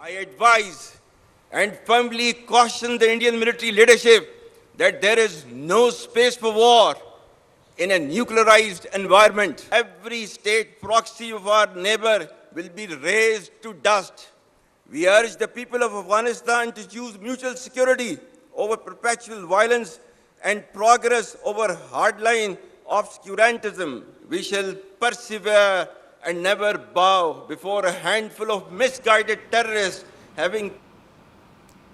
I advise and firmly caution the Indian military leadership that there is no space for war in a nuclearized environment. Every state proxy of our neighbor will be razed to dust. We urge the people of Afghanistan to choose mutual security over perpetual violence and progress over hardline obscurantism. We shall persevere and never bow before a handful of misguided terrorists having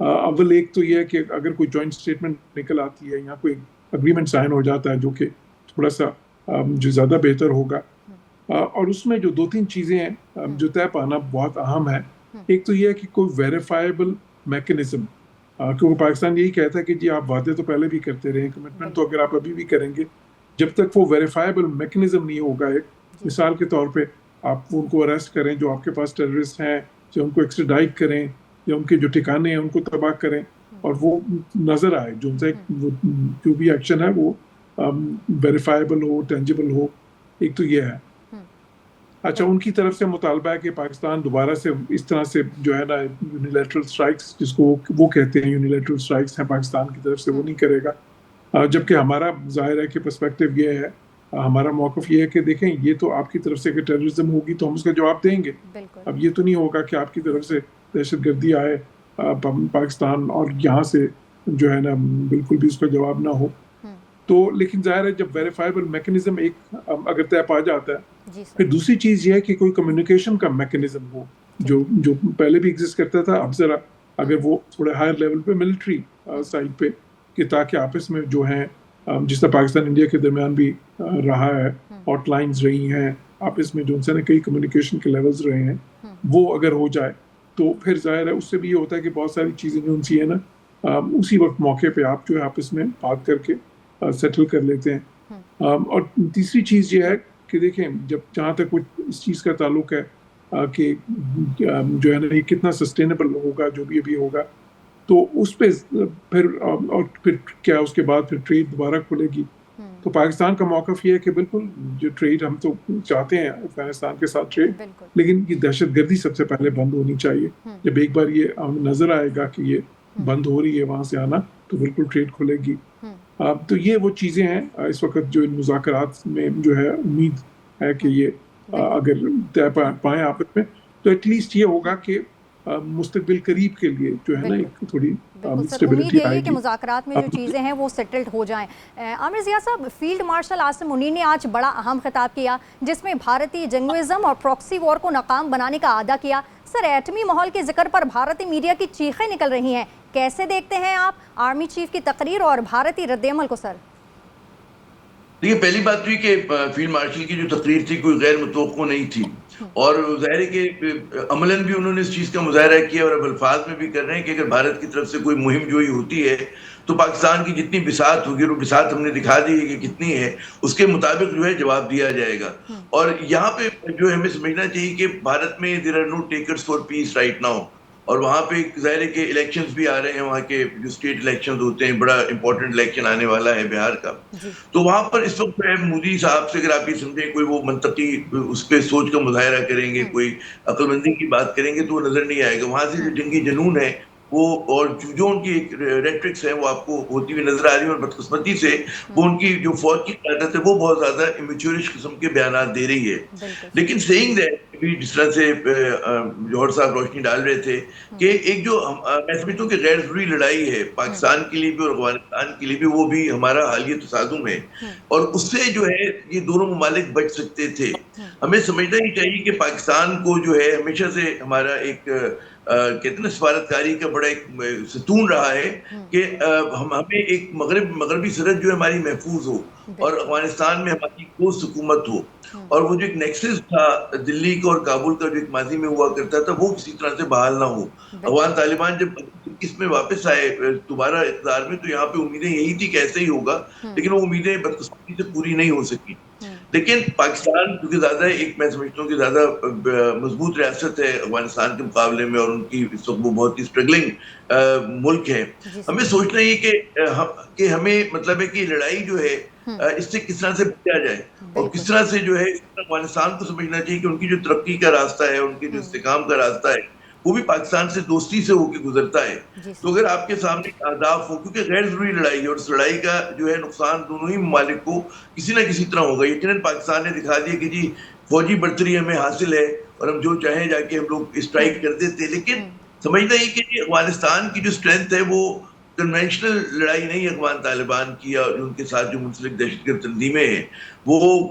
اول ایک تو یہ ہے کہ اگر کوئی joint statement نکل آتی ہے یا کوئی اگریمنٹ سائن ہو جاتا ہے جو کہ تھوڑا سا جو زیادہ بہتر ہوگا، اور اس میں جو 2-3 چیزیں ہیں جو طے پانا بہت اہم ہے. ایک تو یہ ہے کہ کوئی ویریفائبل میکنزم، کیونکہ پاکستان یہی کہتا ہے کہ جی آپ وعدے تو پہلے بھی کرتے رہے، کمٹمنٹ تو اگر آپ ابھی بھی کریں گے، جب تک وہ ویریفائبل میکنزم نہیں ہوگا. ایک مثال کے طور پہ آپ ان کو اریسٹ کریں جو آپ کے پاس ٹیررسٹ ہیں، یا ان کو ایکسٹراڈائٹ کریں، یا ان کے جو ٹھکانے ہیں ان کو تباہ کریں، اور وہ نظر آئے جو ان سے جو بھی ایکشن ہے وہ ویریفائبل ہو، ٹینجیبل ہو. ایک تو یہ ہے. اچھا، ان کی طرف سے مطالبہ ہے کہ پاکستان دوبارہ سے اس طرح سے جو ہے نا یونیلیٹرل اسٹرائکس، جس کو وہ کہتے ہیں یونیلیٹرل اسٹرائکس ہیں پاکستان کی طرف سے، وہ نہیں کرے گا. جبکہ ہمارا ظاہر ہے کہ پرسپیکٹو یہ ہے، ہمارا موقف یہ ہے کہ دیکھیں یہ تو آپ کی طرف سے اگر ٹیررزم ہوگی تو ہم اس کا جواب دیں گے. اب یہ تو نہیں ہوگا کہ آپ کی طرف سے دہشت گردی آئے پاکستان اور یہاں سے جو ہے نا بالکل بھی اس کا جواب نہ ہو. تو لیکن ظاہر ہے جب ویریفائبل میکنزم ایک اگر طے پا جاتا ہے، پھر دوسری چیز یہ ہے کہ کوئی کمیونیکیشن کا میکنزم ہو جو پہلے بھی ایگزسٹ کرتا تھا، اب ذرا اگر وہ تھوڑے ہائر لیول پہ ملٹری سائڈ پہ، کہ تاکہ آپس میں جو ہیں جس طرح پاکستان انڈیا کے درمیان بھی رہا ہے، ہاٹ لائنز رہی ہیں آپس میں جو ان سے کئی کمیونیکیشن کے لیولز رہے ہیں، وہ اگر ہو جائے تو پھر ظاہر ہے اس سے بھی یہ ہوتا ہے کہ بہت ساری چیزیں جو ان سی ہیں نا اسی وقت موقع پہ آپ جو ہے آپس میں بات کر کے سیٹل کر لیتے ہیں. اور تیسری چیز یہ ہے کہ دیکھیں جہاں تک اس چیز کا تعلق ہے کہ جو ہے نا یہ کتنا سسٹینیبل ہوگا جو بھی ابھی ہوگا، تو اس پہ پھر کیا اس کے بعد پھر ٹریڈ دوبارہ کھلے گی. تو پاکستان کا موقف یہ ہے کہ بالکل جو ٹریڈ ہم تو چاہتے ہیں افغانستان کے ساتھ ٹریڈ، لیکن یہ دہشت گردی سب سے پہلے بند ہونی چاہیے. جب ایک بار یہ نظر آئے گا کہ یہ بند ہو رہی ہے وہاں سے آنا، تو بالکل ٹریڈ کھلے گی. تو یہ وہ چیزیں ہیں اس وقت جو ان مذاکرات میں جو ہے امید ہے کہ یہ اگر طے پائیں آپس میں، تو ایٹ لیسٹ یہ ہوگا کہ مستقبل قریب کے لیے جو ہے نا ایک تھوڑی اسٹیبلٹی آئے گی کہ مذاکرات میں جو چیزیں ہیں وہ سیٹلڈ ہو جائیں. عامر ضیاء صاحب، فیلڈ مارشل عاصم منیر نے آج بڑا اہم خطاب کیا جس میں بھارتی جنگوزم اور پراکسی وار کو ناکام بنانے کا اعادہ کیا. سر، ایٹمی ماحول کے ذکر پر بھارتی میڈیا کی چیخیں نکل رہی ہیں، کیسے دیکھتے ہیں آپ آرمی چیف کی تقریر اور بھارتی رد عمل کو؟ سر دیکھیے، پہلی بات تو یہ کہ فیلڈ مارشل کی جو تقریر تھی کوئی غیر متوقع نہیں تھی، اور ظاہر ہے کہ عملاً بھی انہوں نے اس چیز کا مظاہرہ کیا اور اب الفاظ میں بھی کر رہے ہیں کہ اگر بھارت کی طرف سے کوئی مہم جوئی ہوتی ہے تو پاکستان کی جتنی بساط ہوگی، وہ بساط ہم نے دکھا دی ہے کہ کتنی ہے، اس کے مطابق جو ہے جواب دیا جائے گا. اور یہاں پہ جو ہمیں سمجھنا چاہیے کہ بھارت میں there are no takers for peace right now, اور وہاں پہ ظاہر ہے کہ الیکشنز بھی آ رہے ہیں، وہاں کے جو اسٹیٹ الیکشنز ہوتے ہیں، بڑا امپورٹنٹ الیکشن آنے والا ہے بہار کا. تو وہاں پر اس وقت مودی صاحب سے اگر آپ یہ سمجھیں کوئی وہ منطقی اس پہ سوچ کا مظاہرہ کریں گے، کوئی عقل مندی کی بات کریں گے، تو وہ نظر نہیں آئے گا. وہاں سے جو جنگی جنون ہے وہ اور جو ان کی ایک ریٹرکس ہے وہ آپ کو ہوتی ہوئی نظر آ رہی ہے، اور بدقسمتی سے وہ ان کی جو فوج کی قیادت ہے وہ بہت زیادہ امیچورش قسم کے بیانات دے رہی ہے. لیکن سیئنگ دیٹ، جس طرح سے جوہر صاحب روشنی ڈال رہے تھے کہ ایک جو میں سمجھتا ہوں کہ غیر ضروری لڑائی ہے پاکستان کے لیے بھی اور افغانستان کے لیے بھی، وہ بھی ہمارا حالیہ تصادم ہے، اور اس سے جو ہے یہ دونوں ممالک بچ سکتے تھے. ہمیں سمجھنا ہی چاہیے کہ پاکستان کو جو ہے ہمیشہ سے ہمارا ایک کہتے ہیں سفارتکاری کا بڑا ایک ستون رہا ہے کہ ہمیں ایک مغربی سرحد جو ہے ہماری محفوظ ہو، اور افغانستان میں ہماری ٹھوس حکومت ہو، اور وہ جو ایک نیکسس تھا دلی کا اور کابل کا جو ایک ماضی میں ہوا کرتا تھا وہ کسی طرح سے بحال نہ ہو. افغان طالبان جب اس میں واپس آئے دوبارہ اقتدار میں، تو یہاں پہ امیدیں یہی تھی کہ ایسے ہی ہوگا، لیکن وہ امیدیں بدقسمتی سے پوری نہیں ہو سکی. لیکن پاکستان کیونکہ زیادہ ایک میں سمجھتا ہوں کہ زیادہ مضبوط ریاست ہے افغانستان کے مقابلے میں، اور ان کی اس وقت وہ بہت ہی اسٹرگلنگ ملک ہے. ہمیں سوچنا یہ کہ ہمیں مطلب ہے کہ لڑائی جو ہے اس سے کس طرح سے بچا جائے، اور کس طرح سے جو ہے افغانستان کو سمجھنا چاہیے کہ ان کی جو ترقی کا راستہ ہے، ان کے جو استحکام کا راستہ ہے، وہ بھی پاکستان سے دوستی سے ہو کے گزرتا ہے. تو اگر آپ کے سامنے اہداف ہو، کیونکہ غیر ضروری لڑائی ہے اور اس لڑائی کا جو ہے نقصان دونوں ہی ممالک کو کسی نہ کسی طرح ہوگا. یقیناً پاکستان نے دکھا دیا کہ جی فوجی برتری ہمیں حاصل ہے اور ہم جو چاہیں جا کے ہم لوگ اسٹرائک کر دیتے، لیکن سمجھنا یہ کہ افغانستان کی جو اسٹرینتھ ہے وہ کنونشنل لڑائی نہیں ہے افغان طالبان کی، اور ان کے ساتھ جو منسلک دہشت گرد تنظیمیں ہیں وہ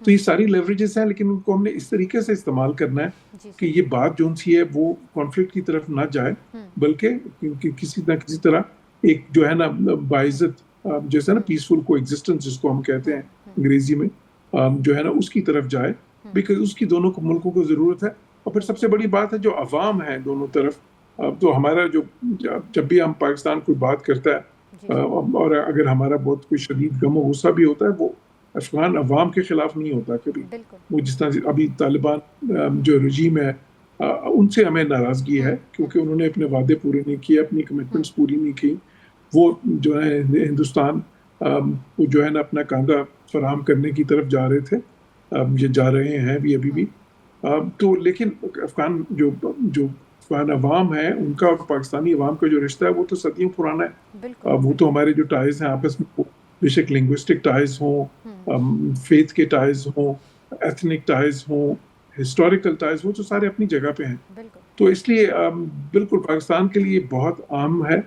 تو یہ ساری لیوریجز ہیں, لیکن ان کو ہم نے اس طریقے سے استعمال کرنا ہے کہ یہ بات جو سی ہے وہ کانفلکٹ کی طرف نہ جائے, بلکہ کسی نہ کسی طرح ایک جو ہے نا باعزت جیسے نا پیسفل کو ایگزسٹنس جس کو ہم کہتے ہیں انگریزی میں, جو ہے نا اس کی طرف جائے, بیکاز اس کی دونوں ملکوں کو ضرورت ہے. اور پھر سب سے بڑی بات ہے جو عوام ہے دونوں طرف, تو ہمارا جو جب بھی ہم پاکستان کوئی بات کرتا ہے اور اگر ہمارا بہت کوئی شدید غم و غصہ بھی ہوتا ہے, وہ افغان عوام کے خلاف نہیں ہوتا کبھی. وہ جس طرح ابھی طالبان جو رجیم ہے ان سے ہمیں ناراضگی ہے کیونکہ انہوں نے اپنے وعدے پورے نہیں کیے, اپنی کمٹمنٹس پوری نہیں کی. وہ جو ہے ہندوستان وہ جو ہے نا اپنا کاندھا فراہم کرنے کی طرف جا رہے تھے, یہ جا رہے ہیں بھی ابھی بھی. تو لیکن افغان جو افغان عوام ہے ان کا اور پاکستانی عوام کا جو رشتہ ہے وہ تو صدیوں پرانا ہے. وہ تو ہمارے جو ٹائز ہیں آپس میں, بے شک لنگوسٹک ٹائز ہوں, فیتھ کے ٹائز ہوں, ایتھنک ٹائز ہوں, ہسٹوریکل ٹائز ہوں, تو سارے اپنی جگہ پہ ہیں. تو اس لیے بالکل پاکستان کے لیے بہت عام ہے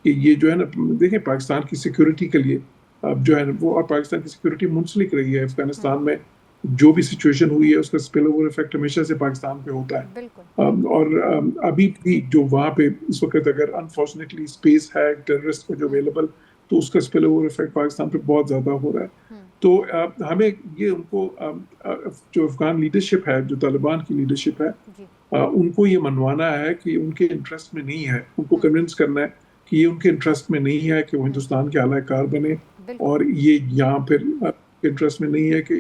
کہ یہ جو ہے نا دیکھیں پاکستان کی سیکورٹی کے لیے جو ہے وہ, اور پاکستان کی سیکورٹی منسلک رہی ہے افغانستان میں. جو بھی سچویشن ہوئی ہے اس کا اسپل اوور افیکٹ ہمیشہ سے پاکستان پہ ہوتا ہے. اور ابھی بھی جو وہاں پہ اس وقت اگر انفارچونیٹلی اسپیس ہے ٹیررسٹ کا جو اویلیبل, تو اس کا اسپل اوور افیکٹ پاکستان پہ بہت زیادہ ہو رہا ہے. تو ہمیں یہ ان کو جو افغان لیڈرشپ ہے, جو طالبان کی لیڈرشپ ہے, ان کو یہ منوانا ہے کہ ان کے انٹرسٹ میں نہیں ہے, ان کو کنونس کرنا ہے کہ یہ ان کے انٹرسٹ میں نہیں ہے کہ وہ ہندوستان کے اعلی کار بنے, اور یہ یہاں پھر انٹرسٹ میں نہیں ہے کہ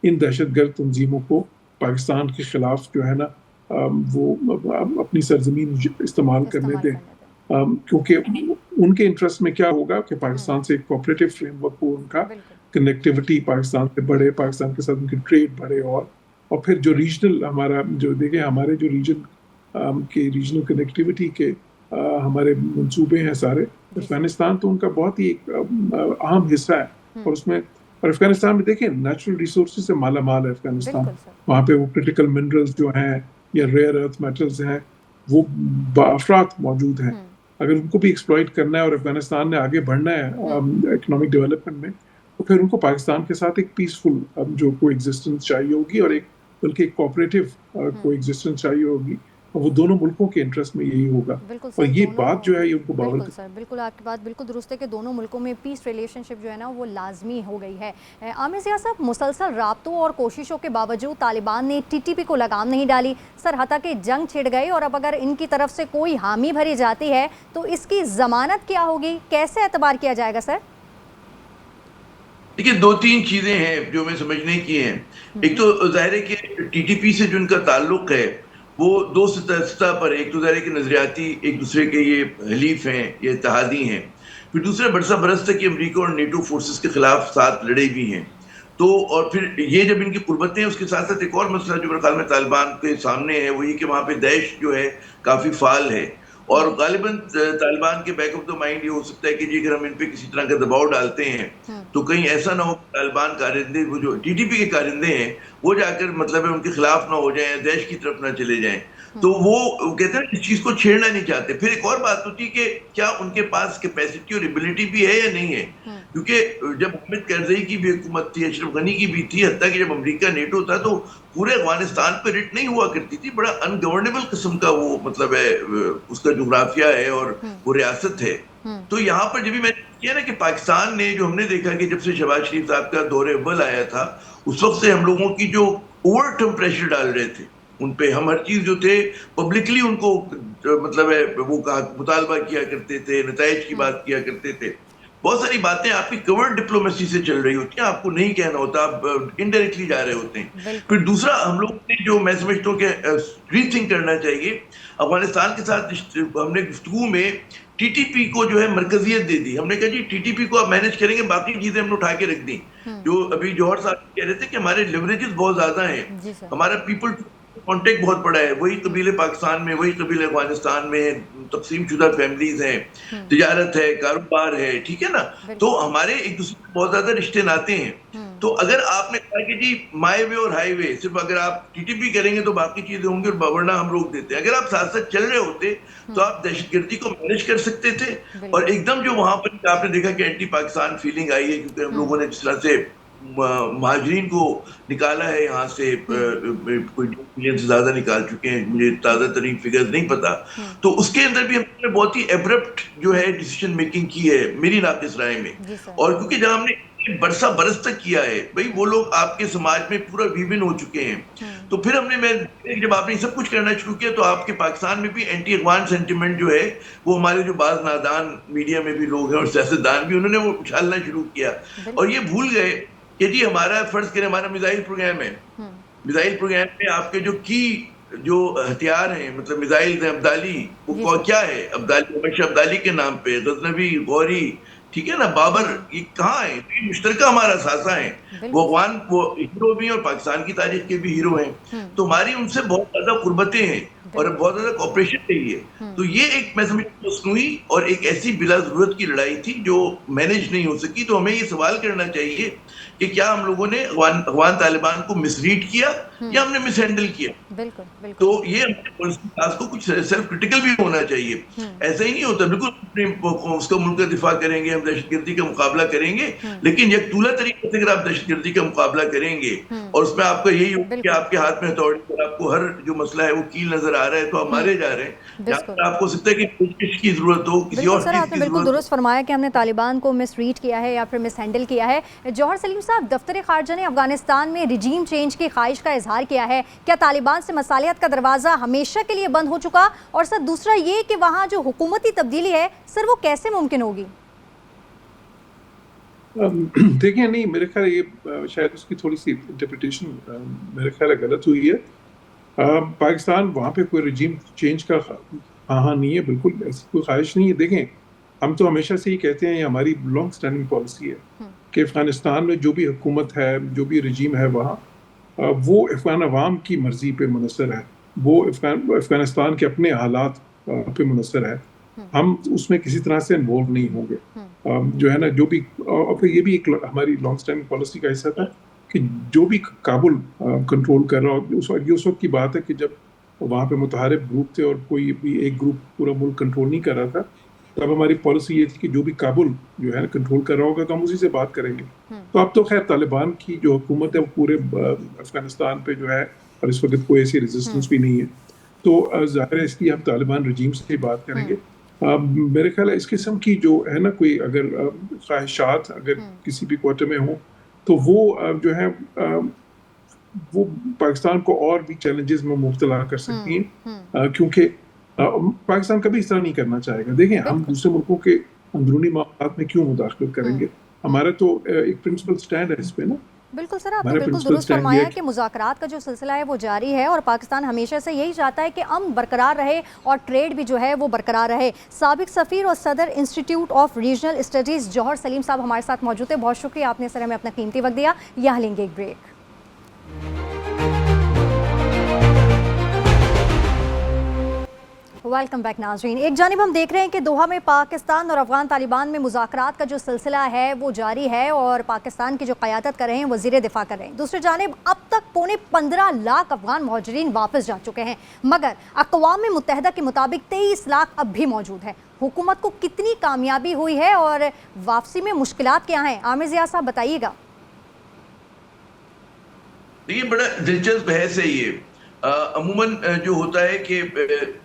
ان دہشت گرد تنظیموں کو پاکستان کے خلاف جو ہے نا وہ اپنی سرزمین استعمال کرنے دیں. کیونکہ ان کے انٹرسٹ میں کیا ہوگا کہ پاکستان سے ایک کوآپریٹو فریم ورک ہو, ان کا کنیکٹیوٹی پاکستان سے بڑھے, پاکستان کے ساتھ ان کی ٹریڈ بڑھے, اور پھر جو ریجنل ہمارا جو دیکھیں ہمارے جو ریجن کے ریجنل کنیکٹیوٹی کے ہمارے منصوبے ہیں سارے, افغانستان تو ان کا بہت ہی ایک اہم حصہ ہے. اور اس میں اور افغانستان میں دیکھیں نیچرل ریسورسز سے مالا مال ہے افغانستان. وہاں پہ وہ کرٹیکل منرلز جو ہیں یا ریئر ارتھ میٹلز ہیں وہ بافراط موجود ہیں. اگر ان کو بھی ایکسپلائٹ کرنا ہے اور افغانستان نے آگے بڑھنا ہے اکنامک ڈیولپمنٹ میں, تو پھر ان کو پاکستان کے ساتھ ایک پیسفل جو کو ایگزسٹنس چاہیے ہوگی, اور ایک بلکہ ایک کوآپریٹو کو ایگزسٹنس چاہیے ہوگی, اور وہ دونوں ملکوں کے انٹرسٹ میں یہی ہوگا. اور یہ بات جو ہے یہ ان کو باور بالکل سر, بالکل آپ کی بات بالکل درست ہے کہ دونوں ملکوں میں پیس ریلیشن شپ جو ہے نا وہ لازمی ہو گئی ہے. عامر ضیاء صاحب, مسلسل رابطوں اور کوششوں کے باوجود طالبان نے ٹی ٹی پی کو لگام نہیں ڈالی سر, حتیٰ کہ جنگ چھڑ گئی, اور اب اگر ان کی طرف سے کوئی حامی بھری جاتی ہے تو اس کی ضمانت کیا ہوگی, کیسے اعتبار کیا جائے گا سر؟ دیکھیے دو تین چیزیں ہیں جو میں سمجھنے کی ہیں. ایک تو ظاہر ہے کہ ٹی ٹی پی سے جو ان کا تعلق ہے وہ دو سطح پر, ایک تو ظاہر ہے کہ نظریاتی ایک دوسرے کے یہ حلیف ہیں, یہ اتحادی ہیں, پھر دوسرے برسہ برس تک امریکہ اور نیٹو فورسز کے خلاف ساتھ لڑے بھی ہیں. تو اور پھر یہ جب ان کی قربتیں, اس کے ساتھ ساتھ ایک اور مسئلہ جو میرے خیال میں طالبان کے سامنے ہے وہ یہ کہ وہاں پہ داعش جو ہے کافی فعال ہے, اور غالباً طالبان کے بیک آف دا مائنڈ یہ ہو سکتا ہے کہ جی اگر ہم ان پہ کسی طرح کا دباؤ ڈالتے ہیں تو کہیں ایسا نہ ہو کہ طالبان کارندے وہ جو ٹی ٹی پی کے کارندے ہیں وہ جا کر مطلب ہے ان کے خلاف نہ ہو جائیں, داعش کی طرف نہ چلے جائیں. تو وہ کہتے ہیں اس چیز کو چھیڑنا نہیں چاہتے. پھر ایک اور بات ہوتی ہے کہ کیا ان کے پاس کیپیسٹی اور ایبلٹی بھی ہے یا نہیں ہے, کیونکہ جب حامد کرزئی کی بھی حکومت تھی, اشرف غنی کی بھی تھی, حتیٰ کہ جب امریکہ نیٹو تھا تو پورے افغانستان پہ رٹ نہیں ہوا کرتی تھی, بڑا ان گورنیبل قسم کا وہ مطلب ہے اس کا جغرافیہ ہے اور وہ ریاست ہے. تو یہاں پر جب بھی میں نے کیا نا کہ پاکستان نے جو ہم نے دیکھا کہ جب سے شہباز شریف صاحب کا دور اول آیا تھا اس وقت سے ہم لوگوں کی جو اوور ٹرم پریشر ڈال رہے تھے ان پہ, ہم ہر چیز جو تھے پبلکلی ان کو مطلب ہے وہ مطالبہ کیا کرتے تھے, نتائج کی بات کیا کرتے تھے. بہت ساری باتیں آپ کی کورٹ ڈپلومیسی سے چل رہی ہوتی ہیں, آپ کو نہیں کہنا ہوتا, آپ انڈائریکٹلی جا رہے ہوتے ہیں. پھر دوسرا ہم لوگ نے جو میں سمجھتا ہوں کہ ری تھنک کرنا چاہیے, افغانستان کے ساتھ ہم نے گفتگو میں ٹی ٹی پی کو جو ہے مرکزیت دے دی. ہم نے کہا جی ٹی ٹی پی کو آپ مینج کریں گے, باقی چیزیں ہم نے اٹھا کے رکھ دیں. جو ابھی جوہر صاحب کہہ رہے تھے کہ ہمارے لیوریجز بہت زیادہ ہیں, ہمارا پیپل کانٹیکٹ بہت بڑا ہے, وہی قبیلے پاکستان میں, وہی قبیلے افغانستان میں, تقسیم شدہ فیملیز ہیں, تجارت ہے, کاروبار ہے, ٹھیک ہے نا. تو ہمارے ایک دوسرے سے بہت زیادہ رشتے ناتے ہیں. تو اگر آپ نے کہا کہ جی مائی وے اور ہائی وے, صرف اگر آپ ٹی ٹی پی کریں گے تو باقی چیزیں ہوں گی اور ورنہ ہم روک دیتے ہیں. اگر آپ ساتھ ساتھ چل رہے ہوتے تو آپ دہشت گردی کو مینج کر سکتے تھے. اور ایک دم جو وہاں پر آپ نے دیکھا کہ اینٹی پاکستان فیلنگ آئی ہے, کیونکہ ہم لوگوں نے جس طرح سے مہاجرین کو نکالا ہے یہاں سے، کوئی 2 ملین سے زیادہ نکال چکے ہیں، مجھے تازہ ترین فگرز نہیں پتا. تو اس کے اندر بھی ہم نے بہت ہی ایبرپٹ جو ہے ڈیسیشن میکنگ کی ہے میری ناقص رائے میں. اور کیونکہ جب ہم نے برسا برس تک کیا ہے، بھئی وہ لوگ آپ کے سماج میں پورا ویون ہو چکے ہیں، تو پھر ہم نے جب آپ نے سب کچھ کرنا شروع کیا تو آپ کے پاکستان میں بھی اینٹی افغان سینٹیمنٹ جو ہے وہ ہمارے جو بعض نادان میڈیا میں بھی لوگ ہیں اور سیاستدان بھی، انہوں نے وہ اچھالنا شروع کیا اور یہ بھول گئے کہ جی ہمارا فرض کریں ہمارا میزائل پروگرام ہے. میزائل پروگرام میں آپ کے جو ہتھیار ہیں، مطلب میزائل ابدالی، وہ کیا ہے؟ ابدالی ہمیشہ ابدالی کے نام پہ، غزنوی، غوری، ٹھیک ہے نا، بابر، یہ کہاں ہے؟ یہ مشترکہ ہمارا ساسا ہیں. وہ افغان وہ ہیرو بھی ہیں اور پاکستان کی تاریخ کے بھی ہیرو ہیں. تو ہماری ان سے بہت زیادہ قربتیں ہیں اور بہت زیادہ کوپریشن رہی ہے. تو یہ ایک میں سمجھتا ہوں مصنوعی اور ایک ایسی بلا ضرورت کی لڑائی تھی جو مینج نہیں ہو سکی. تو ہمیں یہ سوال کرنا چاہیے کہ کیا ہم لوگوں نے افغان طالبان کو مس ریڈ کیا یا ہم نے مس ہینڈل کیا؟ تو یہ ہمارے کو کچھ سیلف کرٹیکل بھی ہونا چاہیے. ایسا ہی نہیں ہوتا بالکل اس کا ملک کا دفاع کریں گے، ہم دہشت گردی کا مقابلہ کریں گے، لیکن یک طولہ طریقے سے اگر آپ دہشت گردی کا مقابلہ کریں گے اور اس میں آپ کا یہی ہوگا کہ آپ کے ہاتھ میں اتھارٹی اور آپ کو ہر جو مسئلہ ہے وہ کیل نظر آ رہا ہے تو آپ مارے جا رہے ہیں. آپ کو سکتا ہے کہ کوشش کی ضرورت ہو، کسی اور چیز کی بالکل درست فرمایا کہ ہم نے طالبان کو مس ریڈ کیا ہے یا پھر مس ہینڈل کیا ہے. جوہر سلیم صاحب، دفتر خارجہ نے افغانستان میں رجیم چینج کی خواہش کا اظہار کیا ہے. کیا طالبان سے مصالحت کا دروازہ ہمیشہ کے لیے بند ہو چکا؟ اور سر دوسرا یہ کہ وہاں جو حکومتی تبدیلی ہے سر وہ کیسے ممکن ہوگی؟ دیکھیں، نہیں میرے خیال یہ شاید اس کی تھوڑی سی انٹرپریٹیشن میرے خیال غلط ہوئی ہے. پاکستان وہاں پہ کوئی رجیم چینج کا ہاں نہیں ہے، بالکل ایسی کوئی خواہش نہیں ہے. دیکھیں، ہم تو ہمیشہ سے ہی کہتے ہیں، یہ ہماری لانگ سٹینڈنگ پالیسی ہے کہ افغانستان میں جو بھی حکومت ہے، جو بھی رجیم ہے وہاں، وہ افغان عوام کی مرضی پہ منحصر ہے، وہ افغانستان کے اپنے حالات پہ منحصر ہے. ہم اس میں کسی طرح سے انوالو نہیں ہوں گے. جو ہے نا، جو بھی، اور پھر یہ بھی ایک ہماری لانگ سٹینڈنگ پالیسی کا حصہ تھا کہ جو بھی کابل کنٹرول کر رہا ہو، یہ اس وقت کی بات ہے کہ جب وہاں پہ متحارب گروپ تھے اور کوئی بھی ایک گروپ پورا ملک کنٹرول نہیں کر رہا تھا، تب ہماری پالیسی یہ تھی کہ جو بھی کابل جو ہے کنٹرول کر رہا ہوگا تو ہم اسی سے بات کریں گے. تو اب تو خیر طالبان کی جو حکومت ہے وہ پورے افغانستان پہ جو ہے، اور اس وقت کوئی ایسی ریزسٹنس بھی نہیں ہے، تو ظاہر ہے اس کی ہم طالبان رجیم سے بات کریں گے. میرے خیال ہے اس قسم کی جو ہے نا کوئی اگر خواہشات اگر کسی بھی کوارٹر میں ہوں تو وہ جو ہے وہ پاکستان کو اور بھی چیلنجز میں مبتلا کر سکتی ہیں، کیونکہ پاکستان کبھی اس طرح نہیں کرنا چاہے گا. دیکھیں، ہم دوسرے ملکوں کے اندرونی معاملات میں کیوں مداخلت کریں گے؟ ہمارا تو ایک پرنسپل سٹینڈ ہے اس پہ نا. بالکل سر، آپ نے بالکل درست فرمایا کہ مذاکرات کا جو سلسلہ ہے وہ جاری ہے اور پاکستان ہمیشہ سے یہی چاہتا ہے کہ امن برقرار رہے اور ٹریڈ بھی جو ہے وہ برقرار رہے. سابق سفیر اور صدر انسٹیٹیوٹ آف ریجنل اسٹڈیز جوہر سلیم صاحب ہمارے ساتھ موجود ہیں. بہت شکریہ، آپ نے سر ہمیں اپنا قیمتی وقت دیا. یہاں لیں گے ایک بریک. ویلکم بیک ناظرین. ایک جانب ہم دیکھ رہے ہیں کہ دوحہ میں پاکستان اور افغان طالبان میں مذاکرات کا جو سلسلہ ہے وہ جاری ہے اور پاکستان کی جو قیادت کر رہے ہیں وزیر دفاع کر رہے ہیں. دوسری جانب اب تک 15 لاکھ افغان مہاجرین واپس جا چکے ہیں، مگر اقوام متحدہ کے مطابق 23 لاکھ اب بھی موجود ہیں. حکومت کو کتنی کامیابی ہوئی ہے اور واپسی میں مشکلات کیا ہیں؟ عامر ضیاء صاحب بتائیے گا. یہ بڑا دلچسپ بحث ہے. یہ عموماً جو ہوتا ہے کہ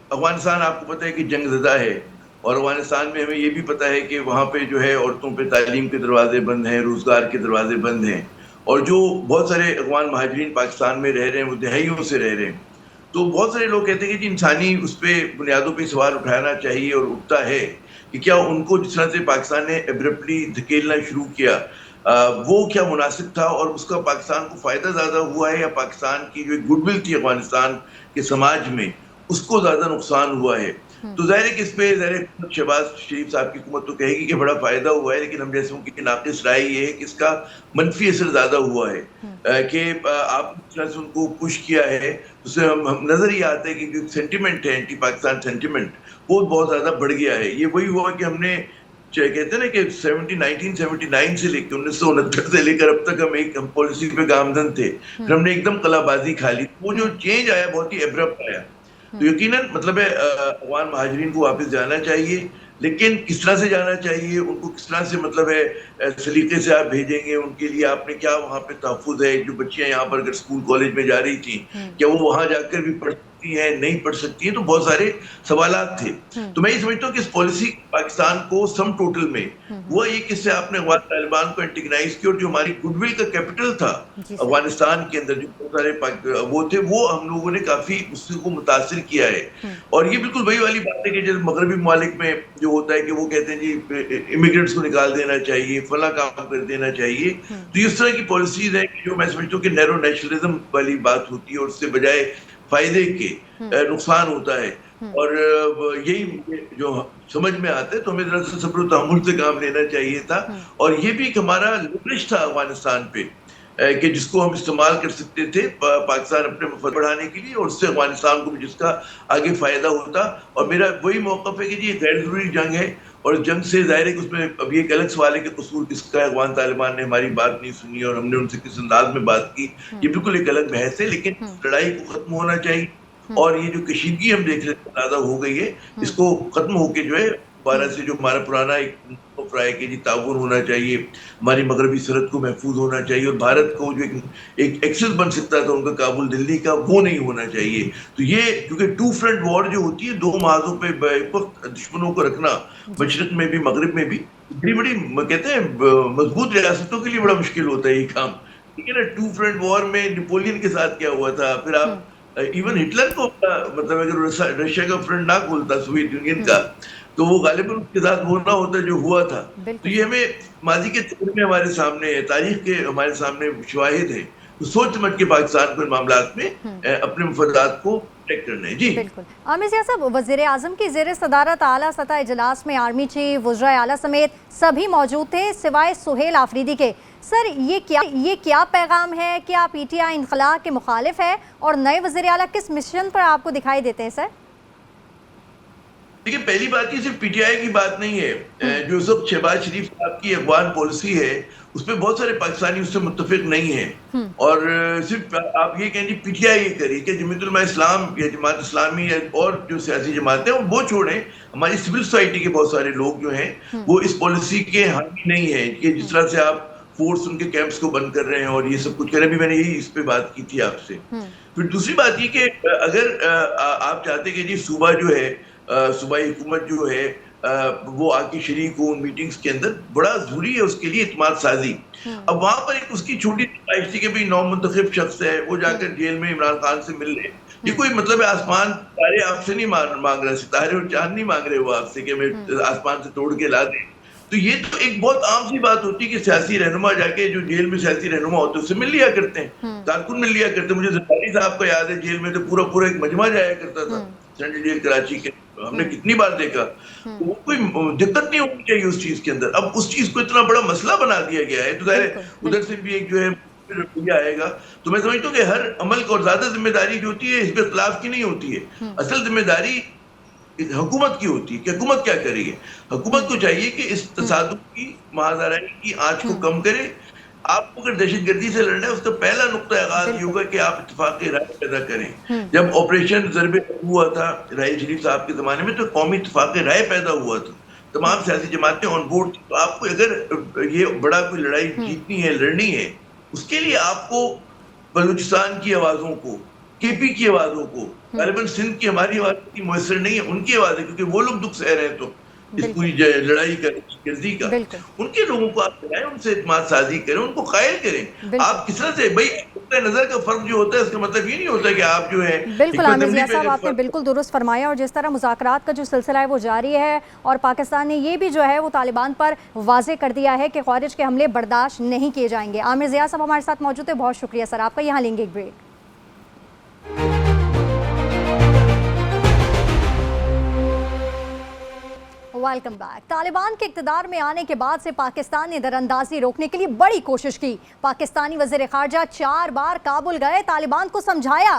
افغانستان آپ کو پتہ ہے کہ جنگ زدہ ہے اور افغانستان میں ہمیں یہ بھی پتہ ہے کہ وہاں پہ جو ہے عورتوں پہ تعلیم کے دروازے بند ہیں، روزگار کے دروازے بند ہیں، اور جو بہت سارے افغان مہاجرین پاکستان میں رہ رہے ہیں وہ دہائیوں سے رہ رہے ہیں. تو بہت سارے لوگ کہتے ہیں کہ جی انسانی اس پہ بنیادوں پہ سوال اٹھانا چاہیے اور اٹھتا ہے کہ کیا ان کو جس طرح سے پاکستان نے ایبرپٹلی دھکیلنا شروع کیا وہ کیا مناسب تھا اور اس کا پاکستان کو فائدہ زیادہ ہوا ہے یا پاکستان کی جو گڈ ول تھی افغانستان کے سماج میں اس کو زیادہ نقصان ہوا ہے. تو ظاہر ہے کہ اس پہ شہباز شریف صاحب کی حکومت تو کہے گی کہ بڑا فائدہ ہوا ہے، لیکن ہم جیسوں کی ناقص رائے یہ ہے کہ اس کا منفی اثر زیادہ ہوا ہے کہ آپ اس طرح سے ان کو پش کیا ہے. اس سے ہم نظر ہی آتا ہے کہ جو سینٹیمنٹ ہے اینٹی پاکستان سینٹیمنٹ وہ بہت زیادہ بڑھ گیا ہے. یہ وہی ہوا کہ ہم نے کہتے ہیں نا کہ 1979 سے لے کے 1969 سے لے کر اب تک ہم پالیسی پہ گامزن تھے، پھر ہم نے ایک دم قلعہ بازی کھا لی. وہ جو چینج آیا بہت ہی ایبرپٹ آیا. تو یقیناً مطلب ہے افغان مہاجرین کو واپس جانا چاہیے. لیکن کس طرح سے جانا چاہیے، ان کو کس طرح سے مطلب ہے سلیقے سے آپ بھیجیں گے، ان کے لیے آپ نے کیا وہاں پہ تحفظ ہے، جو بچیاں یہاں پر اگر اسکول کالج میں جا رہی تھیں کیا وہ وہاں جا کر بھی پڑھ سکتی ہیں، نہیں پڑھ سکتی ہیں، تو بہت سارے سوالات تھے. تو میں یہ سمجھتا ہوں کہ اس پالیسی پاکستان کو سم ٹوٹل میں وہ یہ کس سے آپ نے افغان طالبان کو انٹیگنائز کیا، اور جو ہماری گڈ ول کا کیپٹل تھا افغانستان کے اندر جو بہت سارے وہ تھے، وہ ہم لوگوں نے کافی اس کو متاثر کیا ہے. اور یہ بالکل وہی والی بات ہے کہ جیسے مغربی ممالک میں جو ہوتا ہے کہ وہ کہتے ہیں جی امیگرینٹس کو نکال دینا چاہیے، فلاں کام کر دینا چاہیے. تو اس طرح کی پالیسیز ہیں جو میں سمجھتا ہوں کہ نیرو نیشنلزم والی بات ہوتی ہے، اور اس سے بجائے فائدے کے نقصان ہوتا ہے. اور یہی جو سمجھ میں آتا ہے تو ہمیں ذرا سا صبر و تحمل سے کام لینا چاہیے تھا. اور یہ بھی ایک ہمارا لیورج تھا افغانستان پہ کہ جس کو ہم استعمال کر سکتے تھے پاکستان اپنے مفاد بڑھانے کے لیے، اور اس سے افغانستان کو بھی جس کا آگے فائدہ ہوتا. اور میرا وہی موقف ہے کہ جی یہ غیر ضروری جنگ ہے، اور اس جنگ سے ظاہر ہے کہ اس میں اب یہ ایک الگ سوال ہے کہ قصور کس کا ہے. افغان طالبان نے ہماری بات نہیں سنی اور ہم نے ان سے کس انداز میں بات کی، یہ بالکل ایک الگ بحث ہے. لیکن لڑائی کو ختم ہونا چاہیے، اور یہ جو کشیدگی ہم دیکھ رہے ہیں زیادہ ہو گئی ہے، اس کو ختم ہو کے جو ہے دوبارہ سے جو ہمارا پرانا ایک رائے کہ جی تعاون ہونا چاہیے، ہماری مغربی سرحد کو محفوظ ہونا چاہیے، اور بھارت کو جو ایک ایکسس بن سکتا تھا ان کا کابل دلی کا، وہ نہیں ہونا چاہیے. تو یہ کیونکہ ٹو فرنٹ وار جو ہوتی ہے، دو محاذوں پہ دشمنوں کو رکھنا، مشرق میں بھی مغرب میں بھی، بڑی کہتے ہیں مضبوط ریاستوں کے لیے بڑا مشکل ہوتا ہے یہ کام. ٹھیک ہے نا. ٹو فرنٹ وار میں نیپولین کے ساتھ کیا ہوا تھا، پھر آپ ایون ہٹلر کو مطلب اگر رشیا کا فرنٹ نہ کھولتا سوویت یونین کا، تو وہ غالباً اس کے ساتھ وہ نہ ہوتا جو ہوا تھا. تو یہ ہمیں ماضی کے تجربے ہمارے سامنے ہے، تاریخ کے ہمارے سامنے شواہد ہیں. تو سوچ سمجھ کے پاکستان کو ان معاملات میں اپنے مفادات کو پروٹیکٹ کرنا ہے. جی بالکل. عامر ضیاء صاحب، وزیر اعظم کی زیر صدارت اعلیٰ سطح اجلاس میں آرمی چیف، وزرائے اعلیٰ سمیت سبھی موجود تھے سوائے سہیل آفریدی کے. سر یہ کیا پیغام ہے؟ کیا پی ٹی آئی انخلا کے مخالف ہے؟ اور نئے وزیر اعلیٰ کس مشن پر آپ کو دکھائی دیتے ہیں سر؟ دیکھیں، پہلی بات یہ صرف پی ٹی آئی کی بات نہیں ہے. جو اس وقت شہباز شریف صاحب کی افغان پالیسی ہے، اس پہ بہت سارے پاکستانی اس سے متفق نہیں ہیں. اور صرف آپ یہ کہیں جی پی ٹی آئی یہ کری کہ جمعیت علماء اسلام یا جماعت اسلامی اور جو سیاسی جماعتیں ہیں وہ چھوڑیں، ہماری سول سوسائٹی کے بہت سارے لوگ جو ہیں وہ اس پالیسی کے حامی نہیں ہیں کہ جس طرح سے آپ فورس ان کے کیمپس کو بند کر رہے ہیں اور یہ سب کچھ کر رہے ہیں. ابھی میں نے یہی اس پہ بات کی تھی آپ سے. پھر دوسری بات یہ کہ اگر آپ چاہتے کہ جی صوبہ جو ہے، صوبائی حکومت جو ہے وہ آ کے شریک ہو ان میٹنگز کے اندر، بڑا ضروری ہے اس کے لیے اعتماد سازی. اب وہاں پر ایک اس کی چھوٹی خواہش تھی کہ بھئی نو منتخب شخص ہے، وہ جا کر جیل میں عمران خان سے مل لے. یہ کوئی مطلب ہے آسمان ستارے آپ سے نہیں مانگ رہا، ستارے اور چاند نہیں مانگ رہے وہ آپ سے کہ میں آسمان سے توڑ کے لا دیں. تو یہ تو ایک بہت عام سی بات ہوتی ہے کہ سیاسی رہنما جا کے، جو جیل میں سیاسی رہنما ہوتے ہیں اس سے مل لیا کرتے ہیں، کارکن مل لیا کرتے ہیں. مجھے زرداری صاحب کا یاد ہے جیل میں تو پورا ایک مجمع جایا کرتا تھا سینٹرل جیل کراچی کے، ہم نے کتنی بار دیکھا. وہ کوئی دقت نہیں ہونی چاہیے اس چیز کے اندر. اب اس چیز کو اتنا بڑا مسئلہ بنا دیا گیا ہے تو ظاہر ہے ادھر سے بھی ایک جو ہے رویہ آئے گا. تو میں سمجھتا ہوں کہ ہر عمل کو، اور زیادہ ذمہ داری جو ہوتی ہے حزب اختلاف کی نہیں ہوتی ہے، اصل ذمہ داری حکومت کی ہوتی ہے کہ حکومت کیا کرے گی. حکومت کو چاہیے کہ اس تصادم کی، مہازارانی کی آنچ کو کم کرے. آپ کو اگر دہشت گردی سے لڑنا ہے، اس کا پہلا نقطہ آغاز یہ ہوگا کہ آپ اتفاق رائے پیدا کریں. جب آپریشن ضرب ہوا تھا راحیل شریف صاحب کے زمانے میں تو قومی اتفاق رائے پیدا ہوا تھا، تمام سیاسی جماعتیں آن بورڈ تھی. تو آپ کو اگر یہ بڑا کوئی لڑائی جیتنی ہے، لڑنی ہے، اس کے لیے آپ کو بلوچستان کی آوازوں کو، کے پی کی آوازوں کو، غالباً سندھ کی ہماری آواز اتنی میسر نہیں ہے، ان کی آوازیں، کیونکہ وہ لوگ دکھ سہ رہے ہیں تو اس پوری لڑائی کا، گردی کا، ان کے لوگوں کو آپ بنائیں، ان سے اعتماد سازی کریں، ان کو قائل کریں. آپ کس طرح سے بھائی نقطۂ نظر کا فرق جو ہوتا ہے اس کا مطلب یہ نہیں ہوتا کہ آپ جو ہے. بالکل عامر ضیاء صاحب، آپ نے بالکل درست فرمایا. اور جس طرح مذاکرات کا جو سلسلہ ہے وہ جاری ہے، اور پاکستان نے یہ بھی جو ہے وہ طالبان پر واضح کر دیا ہے کہ خارج کے حملے برداشت نہیں کیے جائیں گے. عامر ضیاء صاحب ہمارے ساتھ موجود ہیں، بہت شکریہ سر آپ کا. یہاں لیں گے ایک بریک. Welcome back. طالبان کے اقتدار میں آنے کے بعد سے پاکستان نے دراندازی روکنے کے لیے بڑی کوشش کی. پاکستانی وزیر خارجہ 4 بار کابل گئے، طالبان کو سمجھایا